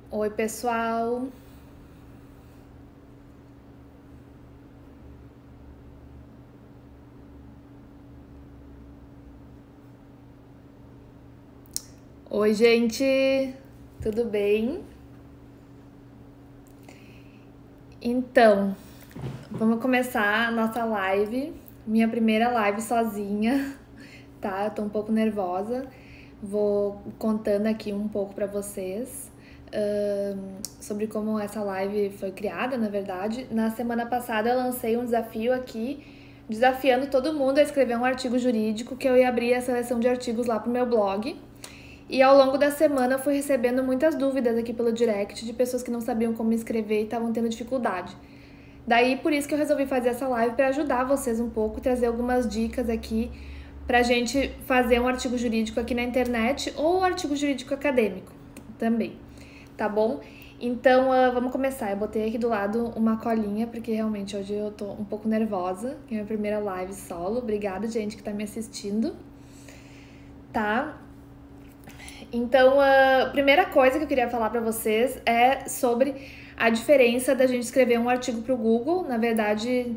Oi, pessoal. Oi, gente. Tudo bem? Então, vamos começar a nossa live. Minha primeira live sozinha, tá? Eu tô um pouco nervosa. Vou contando aqui um pouco pra vocês sobre como essa live foi criada, na verdade. Na semana passada eu lancei um desafio aqui, desafiando todo mundo a escrever um artigo jurídico, que eu ia abrir a seleção de artigos lá pro meu blog. E ao longo da semana eu fui recebendo muitas dúvidas aqui pelo direct de pessoas que não sabiam como escrever e estavam tendo dificuldade. Daí por isso que eu resolvi fazer essa live para ajudar vocês um pouco, trazer algumas dicas aqui pra gente fazer um artigo jurídico aqui na internet ou um artigo jurídico acadêmico também, tá bom? Então vamos começar. Eu botei aqui do lado uma colinha porque realmente hoje eu tô um pouco nervosa, que é a minha primeira live solo. Obrigada, gente, que tá me assistindo, tá? Então, a primeira coisa que eu queria falar para vocês é sobre a diferença da gente escrever um artigo para o Google. Na verdade,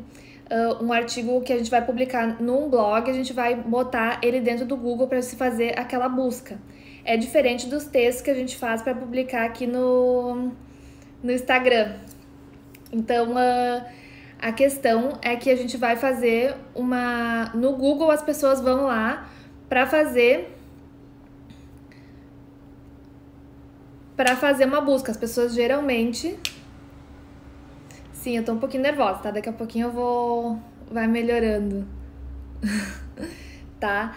um artigo que a gente vai publicar num blog, a gente vai botar ele dentro do Google para se fazer aquela busca. É diferente dos textos que a gente faz para publicar aqui no Instagram. Então, a questão é que a gente vai fazer uma... No Google, as pessoas vão lá para fazer uma busca. As pessoas geralmente... Sim, eu tô um pouquinho nervosa, tá? Daqui a pouquinho eu vou... Vai melhorando, tá?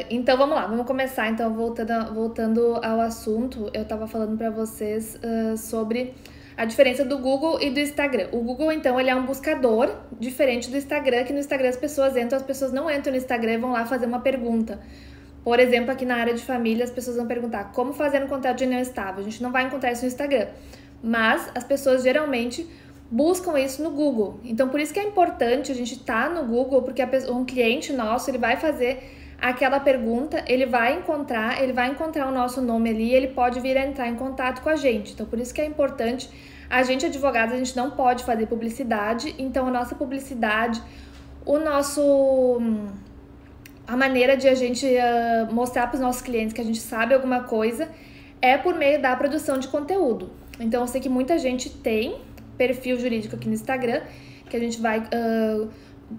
Então vamos lá, vamos começar. Então, voltando ao assunto, eu tava falando pra vocês sobre a diferença do Google e do Instagram. O Google, então, ele é um buscador diferente do Instagram, que no Instagram as pessoas não entram no Instagram e vão lá fazer uma pergunta. Por exemplo, aqui na área de família, as pessoas vão perguntar como fazer um contrato de união estável. A gente não vai encontrar isso no Instagram, mas as pessoas geralmente buscam isso no Google. Então, por isso que é importante a gente estar no Google, porque um cliente nosso, ele vai fazer aquela pergunta, ele vai encontrar o nosso nome ali e ele pode vir a entrar em contato com a gente. Então, por isso que é importante, a gente, advogados, a gente não pode fazer publicidade, então a nossa publicidade, a maneira de a gente mostrar para os nossos clientes que a gente sabe alguma coisa é por meio da produção de conteúdo. Então, eu sei que muita gente tem perfil jurídico aqui no Instagram, que a gente vai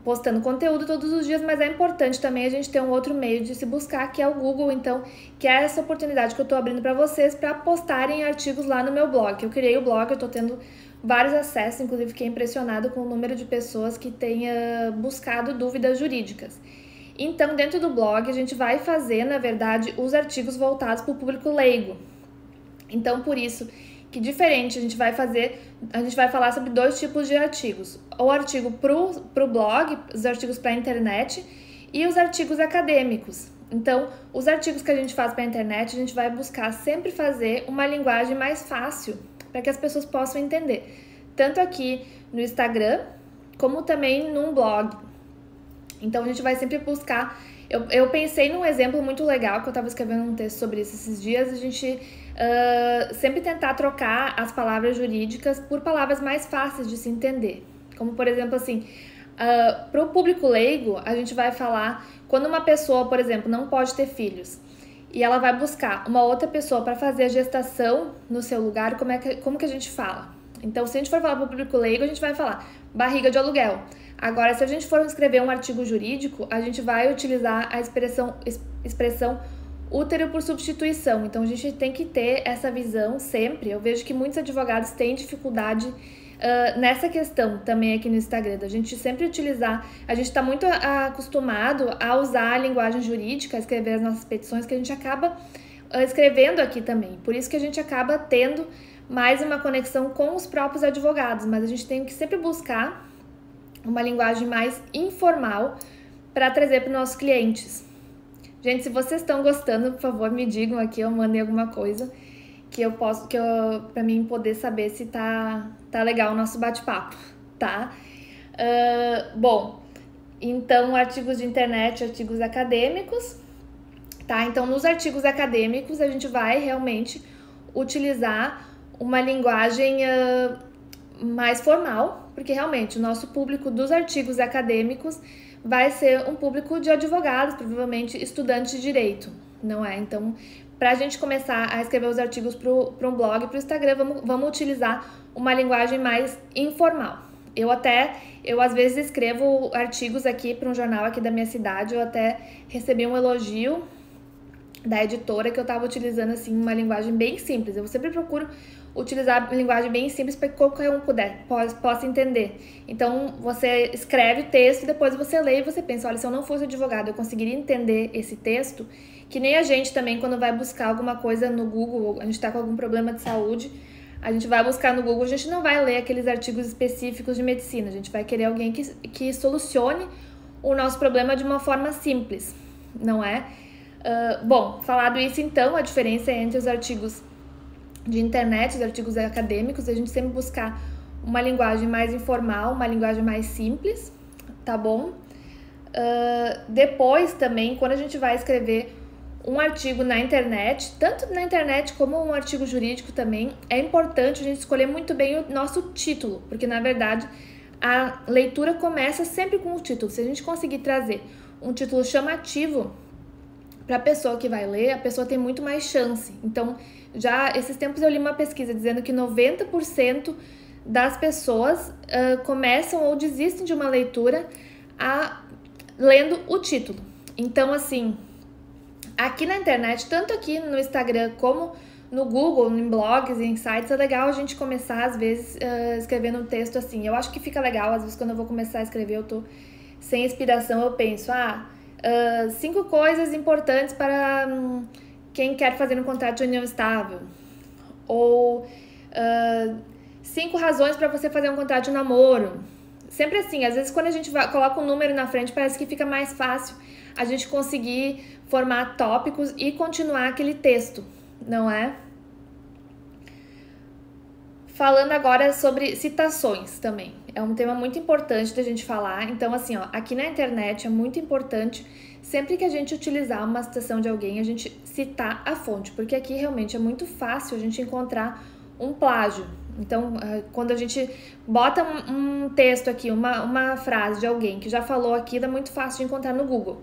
postando conteúdo todos os dias, mas é importante também a gente ter um outro meio de se buscar, que é o Google, então, que é essa oportunidade que eu tô abrindo para vocês para postarem artigos lá no meu blog. Eu criei o blog, eu tô tendo vários acessos, inclusive fiquei impressionada com o número de pessoas que têm buscado dúvidas jurídicas. Então, dentro do blog, a gente vai fazer, na verdade, os artigos voltados para o público leigo. Então, por isso que diferente, a gente vai falar sobre dois tipos de artigos. O artigo pro blog, os artigos para a internet e os artigos acadêmicos. Então, os artigos que a gente faz para a internet, a gente vai buscar sempre fazer uma linguagem mais fácil para que as pessoas possam entender. Tanto aqui no Instagram, como também num blog. Então, a gente vai sempre buscar... Eu pensei num exemplo muito legal, que eu estava escrevendo um texto sobre isso esses dias. A gente sempre tentar trocar as palavras jurídicas por palavras mais fáceis de se entender. Como, por exemplo, assim, para o público leigo, a gente vai falar... Quando uma pessoa, por exemplo, não pode ter filhos, e ela vai buscar uma outra pessoa para fazer a gestação no seu lugar, como que a gente fala? Então, se a gente for falar para o público leigo, a gente vai falar barriga de aluguel. Agora, se a gente for escrever um artigo jurídico, a gente vai utilizar a expressão útero por substituição. Então, a gente tem que ter essa visão sempre. Eu vejo que muitos advogados têm dificuldade nessa questão também aqui no Instagram. A gente sempre utilizar... A gente está muito acostumado a usar a linguagem jurídica, a escrever as nossas petições, que a gente acaba escrevendo aqui também. Por isso que a gente acaba tendo mais uma conexão com os próprios advogados. Mas a gente tem que sempre buscar uma linguagem mais informal para trazer para os nossos clientes. Gente, se vocês estão gostando, por favor, me digam aqui, eu mandei alguma coisa para mim poder saber se tá legal o nosso bate-papo, tá? Bom, então, artigos de internet, artigos acadêmicos, tá? Então, nos artigos acadêmicos, a gente vai realmente utilizar uma linguagem mais formal, porque realmente o nosso público dos artigos acadêmicos vai ser um público de advogados, provavelmente estudantes de direito, não é? Então, para a gente começar a escrever os artigos para um blog, para o Instagram, vamos utilizar uma linguagem mais informal. Eu às vezes escrevo artigos aqui para um jornal aqui da minha cidade, eu até recebi um elogio da editora que eu estava utilizando assim uma linguagem bem simples. Eu sempre procuro utilizar a linguagem bem simples para que qualquer um possa entender. Então, você escreve o texto, depois você lê e você pensa, olha, se eu não fosse advogado, eu conseguiria entender esse texto? Que nem a gente também, quando vai buscar alguma coisa no Google, a gente está com algum problema de saúde, a gente vai buscar no Google, a gente não vai ler aqueles artigos específicos de medicina, a gente vai querer alguém que solucione o nosso problema de uma forma simples, não é? Bom, falado isso então, a diferença entre os artigos de internet, os artigos acadêmicos, a gente sempre buscar uma linguagem mais informal, uma linguagem mais simples, tá bom? Depois também, quando a gente vai escrever um artigo na internet, tanto na internet como um artigo jurídico também, é importante a gente escolher muito bem o nosso título, porque na verdade a leitura começa sempre com o título. Se a gente conseguir trazer um título chamativo para a pessoa que vai ler, a pessoa tem muito mais chance. Então, já esses tempos eu li uma pesquisa dizendo que 90% das pessoas começam ou desistem de uma leitura lendo o título. Então, assim, aqui na internet, tanto aqui no Instagram como no Google, em blogs, em sites, é legal a gente começar, às vezes, escrevendo um texto assim. Eu acho que fica legal, às vezes, quando eu vou começar a escrever, eu tô sem inspiração, eu penso, 5 coisas importantes para quem quer fazer um contrato de união estável. Ou 5 razões para você fazer um contrato de namoro. Sempre assim, às vezes quando a gente coloca um número na frente, parece que fica mais fácil a gente conseguir formar tópicos e continuar aquele texto, não é? Falando agora sobre citações também. É um tema muito importante da gente falar. Então, assim, aqui na internet é muito importante, sempre que a gente utilizar uma citação de alguém, a gente citar a fonte, porque aqui realmente é muito fácil a gente encontrar um plágio. Então, quando a gente bota um texto aqui, uma frase de alguém que já falou aquilo, é muito fácil de encontrar no Google,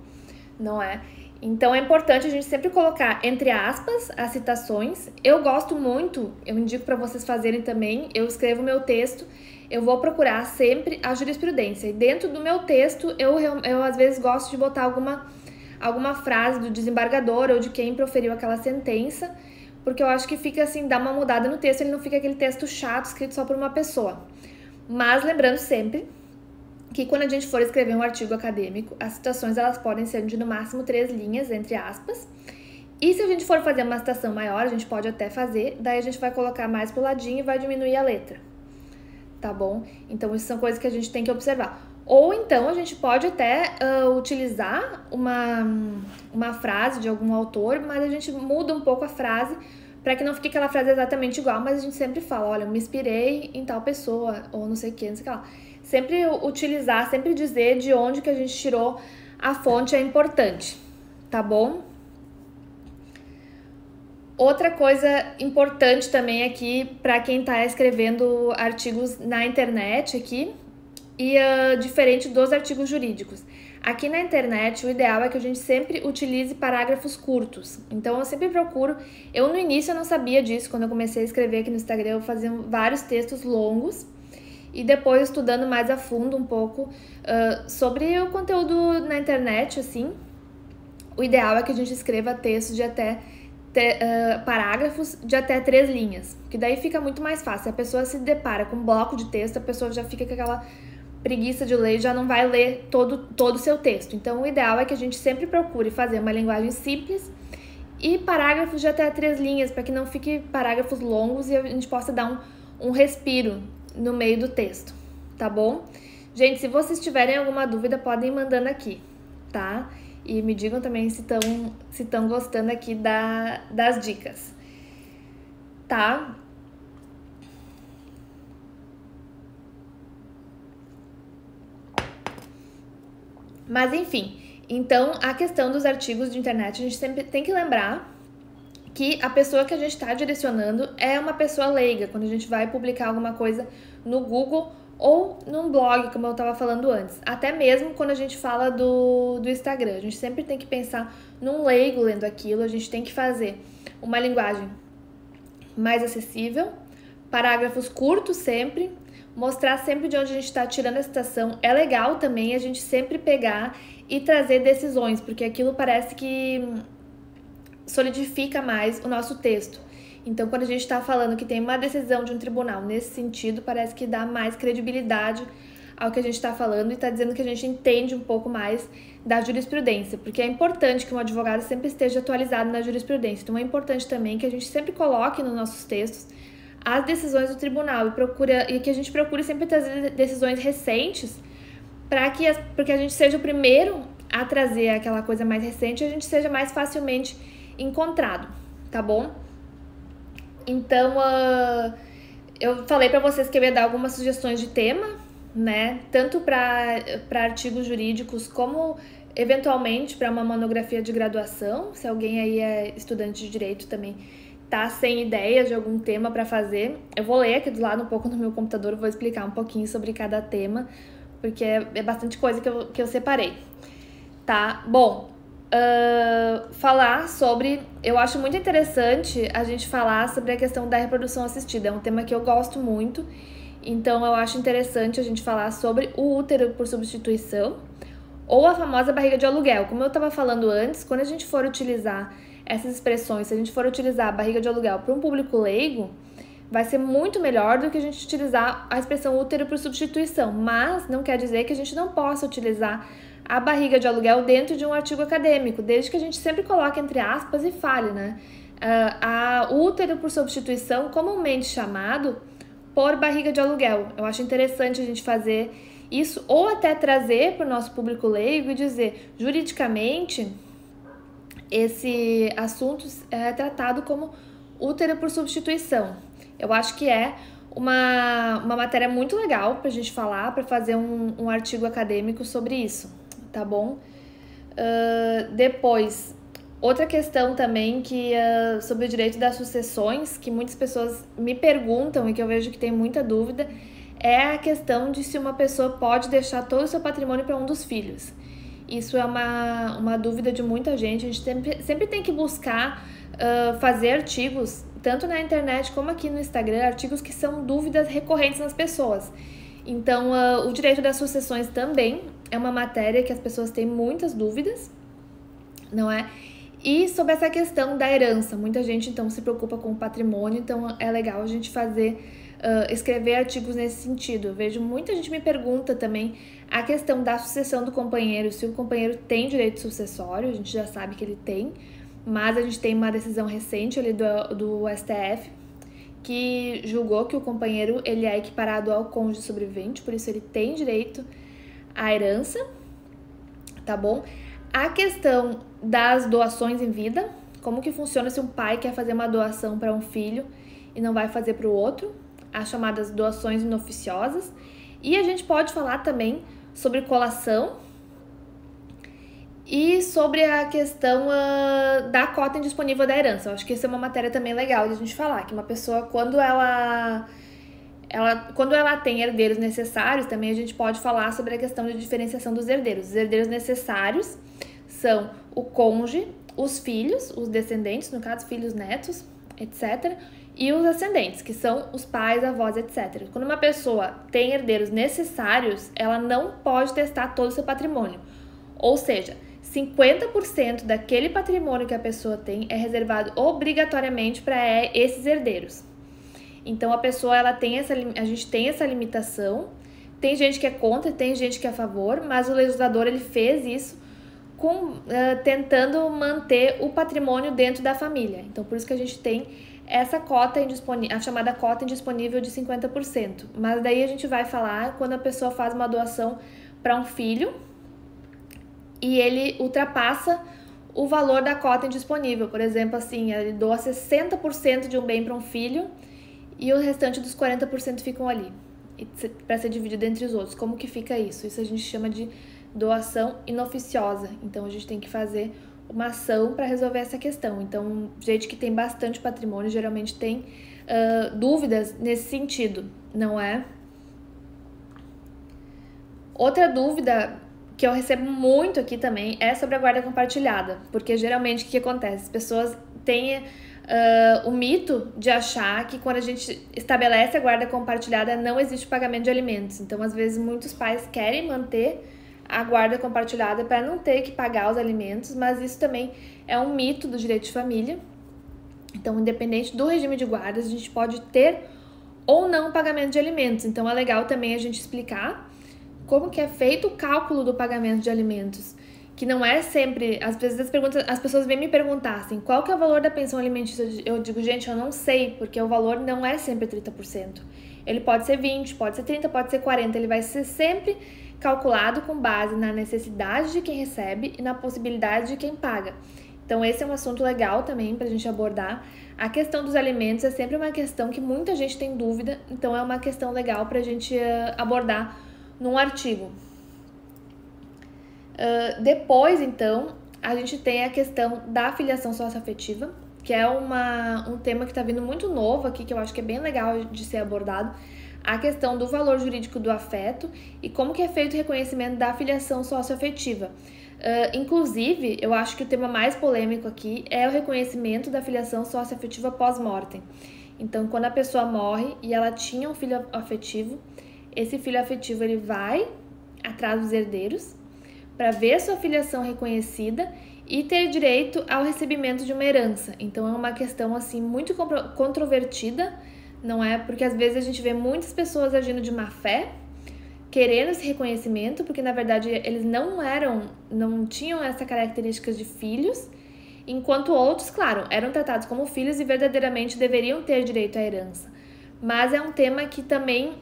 não é? Então, é importante a gente sempre colocar entre aspas as citações. Eu gosto muito, eu indico para vocês fazerem também, eu escrevo meu texto, eu vou procurar sempre a jurisprudência. E dentro do meu texto, eu às vezes gosto de botar alguma frase do desembargador ou de quem proferiu aquela sentença, porque eu acho que fica assim, dá uma mudada no texto, ele não fica aquele texto chato, escrito só por uma pessoa. Mas lembrando sempre que quando a gente for escrever um artigo acadêmico, as citações elas podem ser de no máximo 3 linhas, entre aspas. E se a gente for fazer uma citação maior, a gente pode até fazer, daí a gente vai colocar mais pro ladinho e vai diminuir a letra, tá bom? Então, isso são coisas que a gente tem que observar. Ou então, a gente pode até utilizar uma frase de algum autor, mas a gente muda um pouco a frase para que não fique aquela frase exatamente igual, mas a gente sempre fala, olha, eu me inspirei em tal pessoa, ou não sei o que, não sei o que lá. Sempre utilizar, sempre dizer de onde que a gente tirou a fonte é importante, tá bom? Outra coisa importante também aqui para quem está escrevendo artigos na internet aqui, e diferente dos artigos jurídicos. Aqui na internet, o ideal é que a gente sempre utilize parágrafos curtos. Então, eu sempre procuro... no início eu não sabia disso, quando eu comecei a escrever aqui no Instagram, eu fazia vários textos longos, e depois estudando mais a fundo um pouco sobre o conteúdo na internet, assim, o ideal é que a gente escreva textos de até parágrafos de até 3 linhas, que daí fica muito mais fácil. Se a pessoa se depara com um bloco de texto, a pessoa já fica com aquela preguiça de ler, já não vai ler todo o seu texto. Então, o ideal é que a gente sempre procure fazer uma linguagem simples e parágrafos de até 3 linhas, para que não fique parágrafos longos e a gente possa dar um respiro no meio do texto, tá bom? Gente, se vocês tiverem alguma dúvida, podem ir mandando aqui, tá? E me digam também se estão gostando aqui das dicas, tá? Mas enfim, então a questão dos artigos de internet, a gente sempre tem que lembrar que a pessoa que a gente está direcionando é uma pessoa leiga, quando a gente vai publicar alguma coisa no Google ou num blog, como eu estava falando antes. Até mesmo quando a gente fala do Instagram. A gente sempre tem que pensar num leigo lendo aquilo, a gente tem que fazer uma linguagem mais acessível, parágrafos curtos sempre, mostrar sempre de onde a gente está tirando a citação. É legal também a gente sempre pegar e trazer decisões, porque aquilo parece que solidifica mais o nosso texto. Então, quando a gente está falando que tem uma decisão de um tribunal nesse sentido, parece que dá mais credibilidade ao que a gente está falando e está dizendo que a gente entende um pouco mais da jurisprudência, porque é importante que um advogado sempre esteja atualizado na jurisprudência. Então, é importante também que a gente sempre coloque nos nossos textos as decisões do tribunal e que a gente procure sempre trazer decisões recentes porque a gente seja o primeiro a trazer aquela coisa mais recente e a gente seja mais facilmente encontrado, tá bom? Então, eu falei para vocês que eu ia dar algumas sugestões de tema, né? Tanto para artigos jurídicos como, eventualmente, para uma monografia de graduação. Se alguém aí é estudante de direito também tá sem ideias de algum tema para fazer, eu vou ler aqui do lado um pouco no meu computador, vou explicar um pouquinho sobre cada tema, porque é bastante coisa que eu separei, tá? Bom, falar sobre... Eu acho muito interessante a gente falar sobre a questão da reprodução assistida. É um tema que eu gosto muito, então eu acho interessante a gente falar sobre o útero por substituição ou a famosa barriga de aluguel. Como eu estava falando antes, quando a gente for utilizar essas expressões, se a gente for utilizar a barriga de aluguel para um público leigo, vai ser muito melhor do que a gente utilizar a expressão útero por substituição, mas não quer dizer que a gente não possa utilizar a barriga de aluguel dentro de um artigo acadêmico, desde que a gente sempre coloque entre aspas e fale, né? A útero por substituição, comumente chamado por barriga de aluguel. Eu acho interessante a gente fazer isso, ou até trazer para o nosso público leigo e dizer, juridicamente, esse assunto é tratado como útero por substituição. Eu acho que é uma matéria muito legal para a gente falar, para fazer um artigo acadêmico sobre isso, tá bom? Depois, outra questão também sobre o direito das sucessões, que muitas pessoas me perguntam e que eu vejo que tem muita dúvida, é a questão de se uma pessoa pode deixar todo o seu patrimônio para um dos filhos. Isso é uma dúvida de muita gente. A gente sempre tem que buscar fazer artigos, tanto na internet como aqui no Instagram, artigos que são dúvidas recorrentes nas pessoas. Então, o direito das sucessões também é uma matéria que as pessoas têm muitas dúvidas, não é? E sobre essa questão da herança, muita gente então se preocupa com o patrimônio, então é legal a gente escrever artigos nesse sentido. Eu vejo muita gente me pergunta também a questão da sucessão do companheiro, se o companheiro tem direito sucessório, a gente já sabe que ele tem, mas a gente tem uma decisão recente ali do STF que julgou que o companheiro ele é equiparado ao cônjuge sobrevivente, por isso ele tem direito à herança, tá bom? A questão das doações em vida, como que funciona se um pai quer fazer uma doação para um filho e não vai fazer para o outro, as chamadas doações inoficiosas. E a gente pode falar também sobre colação e sobre a questão da cota indisponível da herança. Eu acho que isso é uma matéria também legal de a gente falar, que uma pessoa, quando ela tem herdeiros necessários, também a gente pode falar sobre a questão de diferenciação dos herdeiros. Os herdeiros necessários são o cônjuge, os filhos, os descendentes, no caso, filhos, netos, etc., e os ascendentes, que são os pais, avós, etc. Quando uma pessoa tem herdeiros necessários, ela não pode testar todo o seu patrimônio. Ou seja, 50% daquele patrimônio que a pessoa tem é reservado obrigatoriamente para esses herdeiros. Então, a gente tem essa limitação. Tem gente que é contra, tem gente que é a favor, mas o legislador ele fez isso tentando manter o patrimônio dentro da família. Então, por isso que a gente tem essa cota indisponível, a chamada cota indisponível de 50%. Mas daí a gente vai falar quando a pessoa faz uma doação para um filho e ele ultrapassa o valor da cota indisponível. Por exemplo, assim, ele doa 60% de um bem para um filho e o restante dos 40% ficam ali para ser dividido entre os outros. Como que fica isso? Isso a gente chama de doação inoficiosa. Então, a gente tem que fazer uma ação para resolver essa questão. Então, gente que tem bastante patrimônio geralmente tem dúvidas nesse sentido, não é? Outra dúvida que eu recebo muito aqui também é sobre a guarda compartilhada, porque geralmente o que acontece? As pessoas têm o mito de achar que quando a gente estabelece a guarda compartilhada não existe pagamento de alimentos. Então, às vezes, muitos pais querem manter a guarda compartilhada para não ter que pagar os alimentos, mas isso também é um mito do direito de família. Então, independente do regime de guardas, a gente pode ter ou não pagamento de alimentos. Então, é legal também a gente explicar como que é feito o cálculo do pagamento de alimentos, que não é sempre, às vezes as pessoas vêm me perguntar assim, qual que é o valor da pensão alimentícia? Eu digo, gente, eu não sei, porque o valor não é sempre 30%. Ele pode ser 20, pode ser 30, pode ser 40, ele vai ser sempre calculado com base na necessidade de quem recebe e na possibilidade de quem paga. Então esse é um assunto legal também pra gente abordar. A questão dos alimentos é sempre uma questão que muita gente tem dúvida, então é uma questão legal pra gente abordar num artigo. Depois, então, a gente tem a questão da filiação socioafetiva, que é um tema que está vindo muito novo aqui, que eu acho que é bem legal de ser abordado. A questão do valor jurídico do afeto e como que é feito o reconhecimento da filiação socioafetiva. Inclusive, eu acho que o tema mais polêmico aqui é o reconhecimento da filiação socioafetiva pós-mortem. Então, quando a pessoa morre e ela tinha um filho afetivo, esse filho afetivo ele vai atrás dos herdeiros para ver sua filiação reconhecida e ter direito ao recebimento de uma herança. Então é uma questão assim muito controvertida, não é? Porque às vezes a gente vê muitas pessoas agindo de má fé, querendo esse reconhecimento, porque na verdade eles não tinham essa característica de filhos, enquanto outros, claro, eram tratados como filhos e verdadeiramente deveriam ter direito à herança. Mas é um tema que também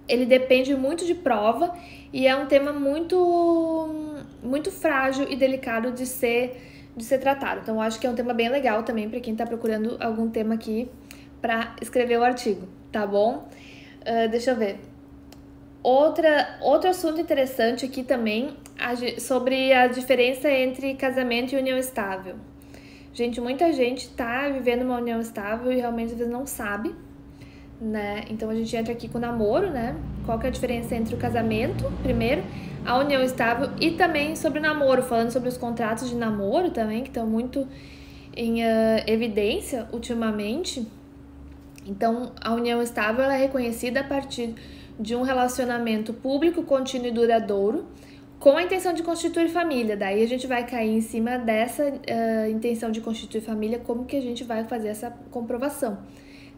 ele depende muito de prova e é um tema muito frágil e delicado de ser tratado. Então, eu acho que é um tema bem legal também para quem está procurando algum tema aqui para escrever o artigo, tá bom? Deixa eu ver. Outro assunto interessante aqui também sobre a diferença entre casamento e união estável. Gente, muita gente tá vivendo uma união estável e realmente às vezes não sabe, né? Então a gente entra aqui com o namoro, né? Qual que é a diferença entre o casamento, primeiro, a união estável e também sobre o namoro, falando sobre os contratos de namoro também, que estão muito em evidência ultimamente. Então, a união estável ela é reconhecida a partir de um relacionamento público, contínuo e duradouro, com a intenção de constituir família. Daí a gente vai cair em cima dessa intenção de constituir família, como que a gente vai fazer essa comprovação.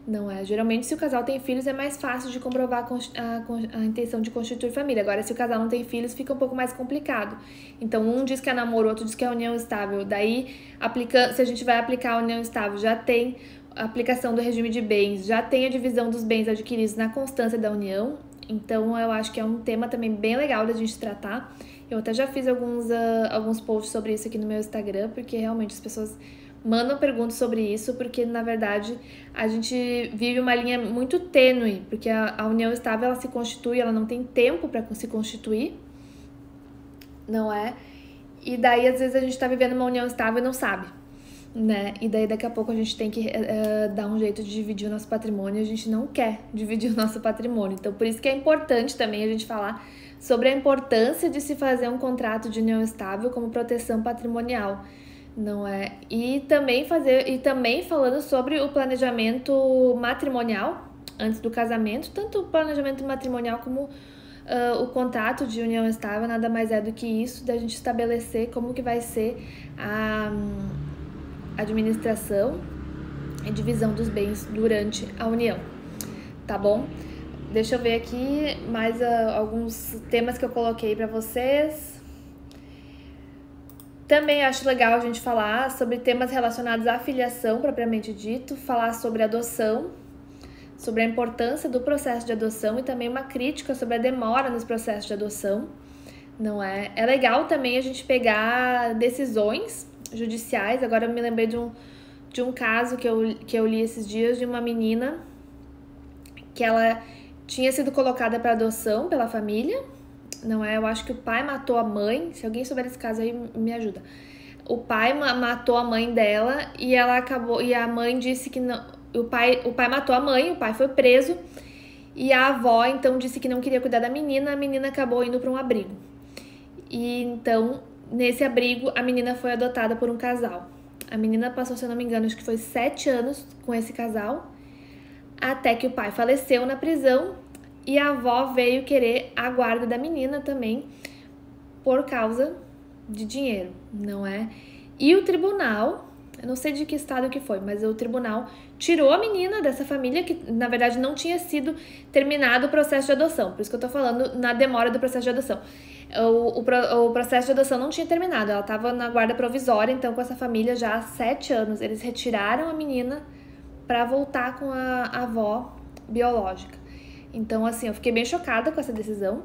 Não é? Geralmente, se o casal tem filhos, é mais fácil de comprovar a intenção de constituir família. Agora, se o casal não tem filhos, fica um pouco mais complicado. Então, um diz que é namoro, outro diz que é união estável. Daí, se a gente vai aplicar a união estável, já tem a aplicação do regime de bens, já tem a divisão dos bens adquiridos na constância da união. Então, eu acho que é um tema também bem legal da gente tratar. Eu até já fiz alguns posts sobre isso aqui no meu Instagram, porque realmente as pessoas mandam perguntas sobre isso, porque na verdade a gente vive uma linha muito tênue, porque a união estável ela se constitui, ela não tem tempo para se constituir, não é? E daí às vezes a gente tá vivendo uma união estável e não sabe, né? E daí daqui a pouco a gente tem que dar um jeito de dividir o nosso patrimônio e a gente não quer dividir o nosso patrimônio. Então por isso que é importante também a gente falar sobre a importância de se fazer um contrato de união estável como proteção patrimonial. Não é? E também falando sobre o planejamento matrimonial antes do casamento, tanto o planejamento matrimonial como o contrato de união estável nada mais é do que isso, da gente estabelecer como que vai ser a administração e divisão dos bens durante a união, tá bom? Deixa eu ver aqui mais alguns temas que eu coloquei para vocês. Também acho legal a gente falar sobre temas relacionados à filiação, propriamente dito, falar sobre adoção, sobre a importância do processo de adoção e também uma crítica sobre a demora nos processos de adoção, não é? É legal também a gente pegar decisões judiciais. Agora eu me lembrei de um caso que eu li esses dias de uma menina que ela tinha sido colocada para adoção pela família, não é? Eu acho que o pai matou a mãe. Se alguém souber desse caso aí, me ajuda. o pai matou a mãe dela e ela acabou, e a mãe disse que não, o pai matou a mãe, o pai foi preso e a avó então disse que não queria cuidar da menina, a menina acabou indo para um abrigo. E então, nesse abrigo, a menina foi adotada por um casal. A menina passou, se eu não me engano, acho que foi 7 anos com esse casal, até que o pai faleceu na prisão e a avó veio querer a guarda da menina também por causa de dinheiro, não é? E o tribunal, eu não sei de que estado que foi, mas o tribunal tirou a menina dessa família, que na verdade não tinha sido terminado o processo de adoção, por isso que eu tô falando na demora do processo de adoção. O processo de adoção não tinha terminado, ela estava na guarda provisória, então com essa família já há 7 anos. Eles retiraram a menina para voltar com a avó biológica. Então, assim, eu fiquei bem chocada com essa decisão,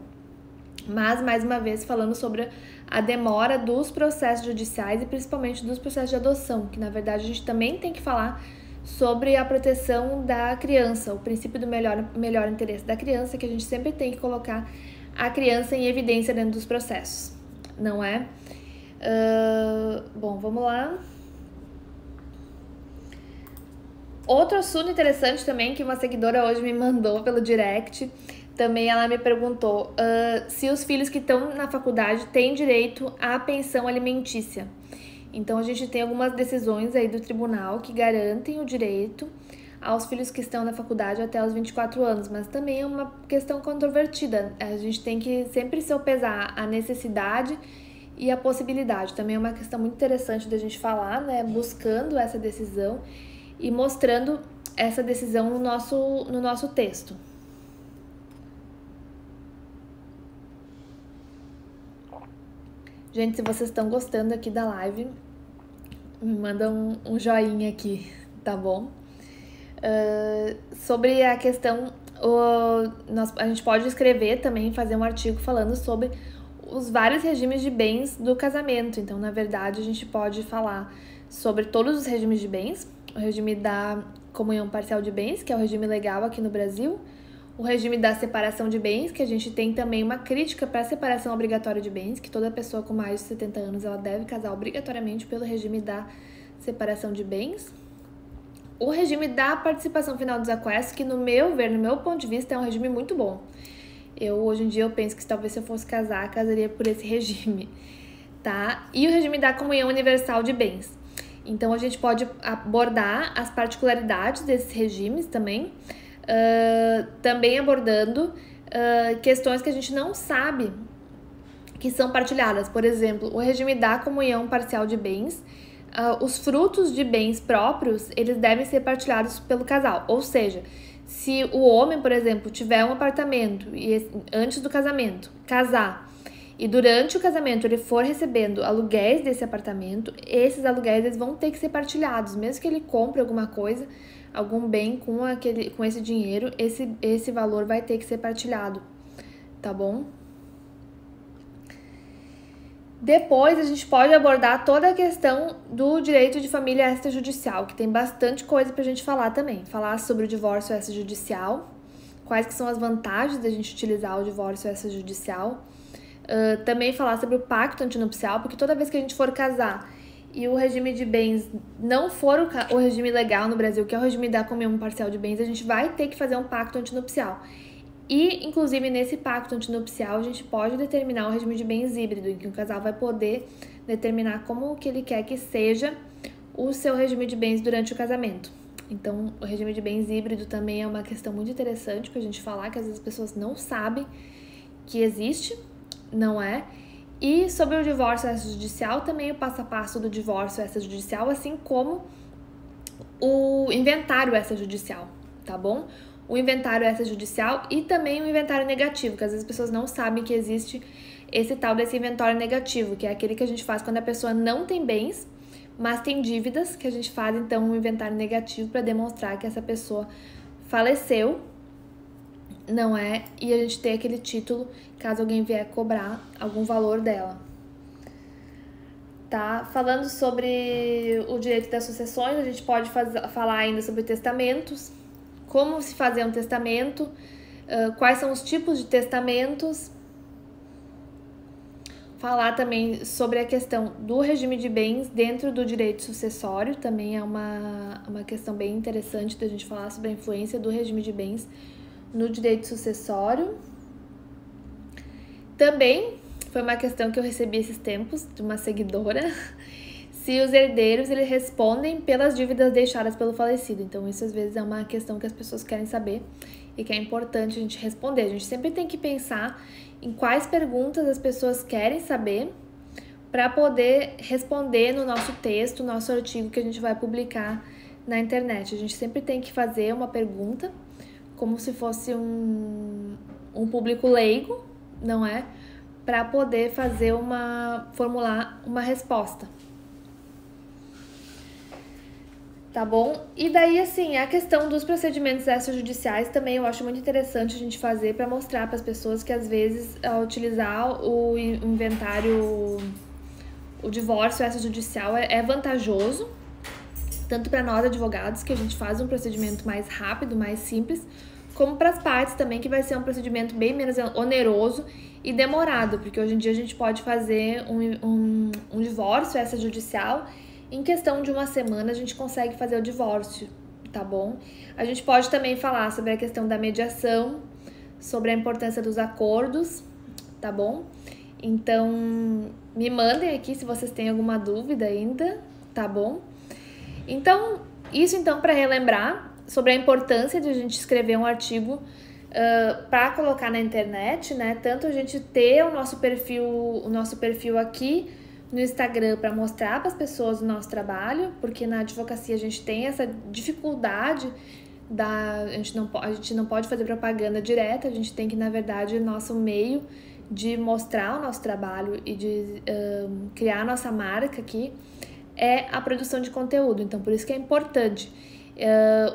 mas, mais uma vez, falando sobre a demora dos processos judiciais e principalmente dos processos de adoção, que na verdade a gente também tem que falar sobre a proteção da criança, o princípio do melhor interesse da criança, que a gente sempre tem que colocar a criança em evidência dentro dos processos, não é? Bom, vamos lá. Outro assunto interessante também que uma seguidora hoje me mandou pelo direct, também ela me perguntou se os filhos que estão na faculdade têm direito à pensão alimentícia. Então a gente tem algumas decisões aí do tribunal que garantem o direito aos filhos que estão na faculdade até os 24 anos, mas também é uma questão controvertida. A gente tem que sempre sopesar a necessidade e a possibilidade. Também é uma questão muito interessante da gente falar, né? Buscando essa decisão e mostrando essa decisão no nosso texto. Gente, se vocês estão gostando aqui da live, me manda um joinha aqui, tá bom? Sobre a questão, a gente pode escrever também, fazer um artigo falando sobre os vários regimes de bens do casamento. Então, na verdade, a gente pode falar sobre todos os regimes de bens, o regime da comunhão parcial de bens, que é o regime legal aqui no Brasil, o regime da separação de bens, que a gente tem também uma crítica para a separação obrigatória de bens, que toda pessoa com mais de 70 anos ela deve casar obrigatoriamente pelo regime da separação de bens. O regime da participação final dos aquestos, que no meu ponto de vista, é um regime muito bom. Hoje em dia, eu penso que talvez se eu fosse casar, casaria por esse regime, tá? E o regime da comunhão universal de bens. Então, a gente pode abordar as particularidades desses regimes também, também abordando questões que a gente não sabe que são partilhadas. Por exemplo, o regime da comunhão parcial de bens, os frutos de bens próprios, eles devem ser partilhados pelo casal. Ou seja, se o homem, por exemplo, tiver um apartamento e antes do casamento, casar, e durante o casamento ele for recebendo aluguéis desse apartamento, esses aluguéis eles vão ter que ser partilhados. Mesmo que ele compre alguma coisa, algum bem com esse dinheiro, esse valor vai ter que ser partilhado, tá bom? Depois a gente pode abordar toda a questão do direito de família extrajudicial, que tem bastante coisa pra gente falar também. Falar sobre o divórcio extrajudicial, quais que são as vantagens da gente utilizar o divórcio extrajudicial. Também falar sobre o pacto antinupcial, porque toda vez que a gente for casar e o regime de bens não for o regime legal no Brasil, que é o regime da comunhão parcial de bens, a gente vai ter que fazer um pacto antinupcial. E, inclusive, nesse pacto antinupcial, a gente pode determinar o regime de bens híbrido, em que o casal vai poder determinar como que ele quer que seja o seu regime de bens durante o casamento. Então, o regime de bens híbrido também é uma questão muito interessante pra gente falar, que às vezes as pessoas não sabem que existe, não é? E sobre o divórcio extrajudicial, também o passo a passo do divórcio extrajudicial, assim como o inventário extrajudicial, tá bom? O inventário extrajudicial e também o inventário negativo, que às vezes as pessoas não sabem que existe esse tal desse inventário negativo, que é aquele que a gente faz quando a pessoa não tem bens, mas tem dívidas, que a gente faz então um inventário negativo para demonstrar que essa pessoa faleceu, não é? E a gente tem aquele título caso alguém vier cobrar algum valor dela. Tá? Falando sobre o direito das sucessões, a gente pode falar ainda sobre testamentos, como se fazer um testamento, quais são os tipos de testamentos, falar também sobre a questão do regime de bens dentro do direito sucessório. Também é uma questão bem interessante da gente falar sobre a influência do regime de bens no direito sucessório. Também foi uma questão que eu recebi esses tempos de uma seguidora, se os herdeiros eles respondem pelas dívidas deixadas pelo falecido. Então isso às vezes é uma questão que as pessoas querem saber e que é importante a gente responder. A gente sempre tem que pensar em quais perguntas as pessoas querem saber para poder responder no nosso texto, no nosso artigo que a gente vai publicar na internet. A gente sempre tem que fazer uma pergunta como se fosse um público leigo, não é? Para poder formular uma resposta. Tá bom? E daí, assim, a questão dos procedimentos extrajudiciais também eu acho muito interessante a gente fazer para mostrar para as pessoas que, às vezes, ao utilizar o inventário, o divórcio extrajudicial é vantajoso, tanto para nós advogados, que a gente faz um procedimento mais rápido, mais simples, como para as partes também, que vai ser um procedimento bem menos oneroso e demorado, porque hoje em dia a gente pode fazer um divórcio extrajudicial. Em questão de uma semana, a gente consegue fazer o divórcio, tá bom? A gente pode também falar sobre a questão da mediação, sobre a importância dos acordos, tá bom? Então, me mandem aqui se vocês têm alguma dúvida ainda, tá bom? Então, isso para relembrar sobre a importância de a gente escrever um artigo para colocar na internet, né? Tanto a gente ter o nosso perfil aqui no Instagram para mostrar para as pessoas o nosso trabalho, porque na advocacia a gente tem essa dificuldade a gente não pode fazer propaganda direta, a gente tem que, na verdade, nosso meio de mostrar o nosso trabalho e de criar a nossa marca aqui é a produção de conteúdo. Então, por isso que é importante.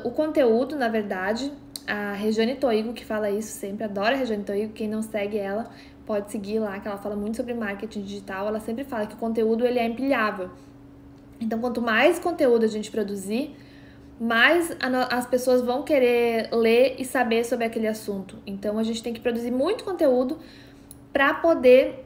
O conteúdo, na verdade, a Regiane Toigo que fala isso sempre, adoro a Regiane Toigo, quem não segue ela pode seguir lá, que ela fala muito sobre marketing digital. Ela sempre fala que o conteúdo ele é empilhável. Então, quanto mais conteúdo a gente produzir, mais as pessoas vão querer ler e saber sobre aquele assunto. Então, a gente tem que produzir muito conteúdo para poder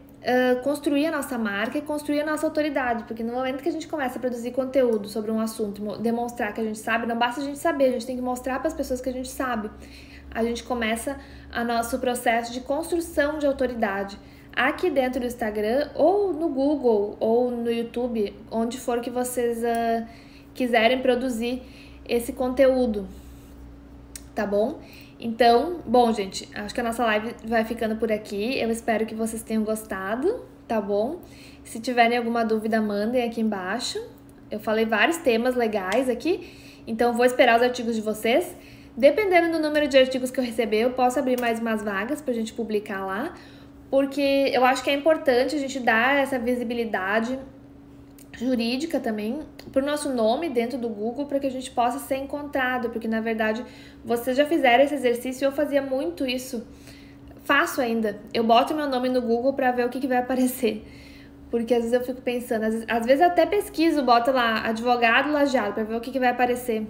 construir a nossa marca e construir a nossa autoridade. Porque no momento que a gente começa a produzir conteúdo sobre um assunto, demonstrar que a gente sabe, não basta a gente saber, a gente tem que mostrar para as pessoas que a gente sabe. A gente começa o nosso processo de construção de autoridade aqui dentro do Instagram, ou no Google, ou no YouTube, onde for que vocês quiserem produzir esse conteúdo, tá bom? Então, bom, gente, acho que a nossa live vai ficando por aqui. Eu espero que vocês tenham gostado, tá bom? Se tiverem alguma dúvida, mandem aqui embaixo. Eu falei vários temas legais aqui, então vou esperar os artigos de vocês. Dependendo do número de artigos que eu receber, eu posso abrir mais umas vagas pra gente publicar lá, porque eu acho que é importante a gente dar essa visibilidade jurídica também pro nosso nome dentro do Google, para que a gente possa ser encontrado, porque na verdade vocês já fizeram esse exercício e eu fazia muito isso, faço ainda, eu boto meu nome no Google para ver o que vai aparecer, porque às vezes eu fico pensando, às vezes eu até pesquiso, boto lá advogado lajeado para ver o que vai aparecer.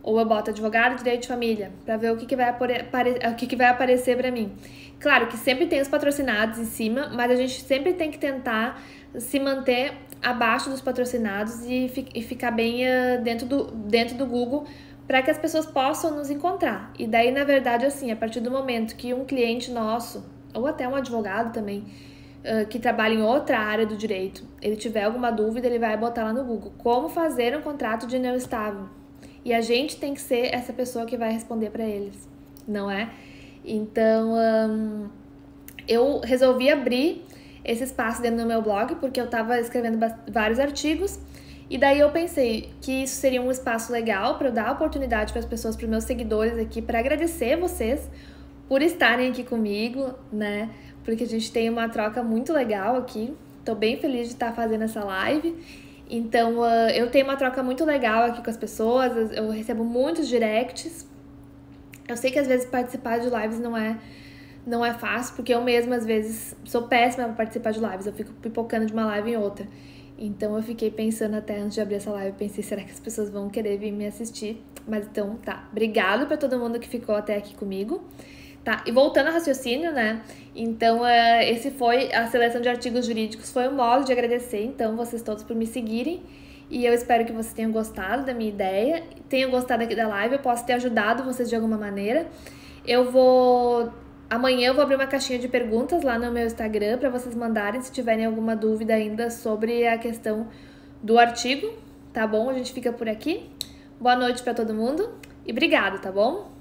Ou eu boto advogado de direito de família para ver o que vai aparecer para mim. Claro que sempre tem os patrocinados em cima, mas a gente sempre tem que tentar se manter abaixo dos patrocinados e ficar bem dentro do Google para que as pessoas possam nos encontrar. E daí, na verdade, assim, a partir do momento que um cliente nosso, ou até um advogado também, que trabalha em outra área do direito, ele tiver alguma dúvida, ele vai botar lá no Google como fazer um contrato de união estável. E a gente tem que ser essa pessoa que vai responder para eles, não é? Então, eu resolvi abrir esse espaço dentro do meu blog, porque eu estava escrevendo vários artigos, e daí eu pensei que isso seria um espaço legal para eu dar oportunidade para as pessoas, para os meus seguidores aqui, para agradecer vocês por estarem aqui comigo, né? Porque a gente tem uma troca muito legal aqui. Tô bem feliz de estar fazendo essa live. Então, eu tenho uma troca muito legal aqui com as pessoas, eu recebo muitos directs. Eu sei que às vezes participar de lives não é fácil, porque eu mesma às vezes sou péssima para participar de lives, eu fico pipocando de uma live em outra. Então eu fiquei pensando até antes de abrir essa live, pensei, será que as pessoas vão querer vir me assistir? Mas então tá, obrigado para todo mundo que ficou até aqui comigo. Tá, e voltando ao raciocínio, né? Então, esse foi a seleção de artigos jurídicos, foi um modo de agradecer, então, vocês todos por me seguirem. E eu espero que vocês tenham gostado da minha ideia, tenham gostado aqui da live, eu posso ter ajudado vocês de alguma maneira. Amanhã eu vou abrir uma caixinha de perguntas lá no meu Instagram para vocês mandarem se tiverem alguma dúvida ainda sobre a questão do artigo, tá bom? A gente fica por aqui. Boa noite para todo mundo e obrigado, tá bom?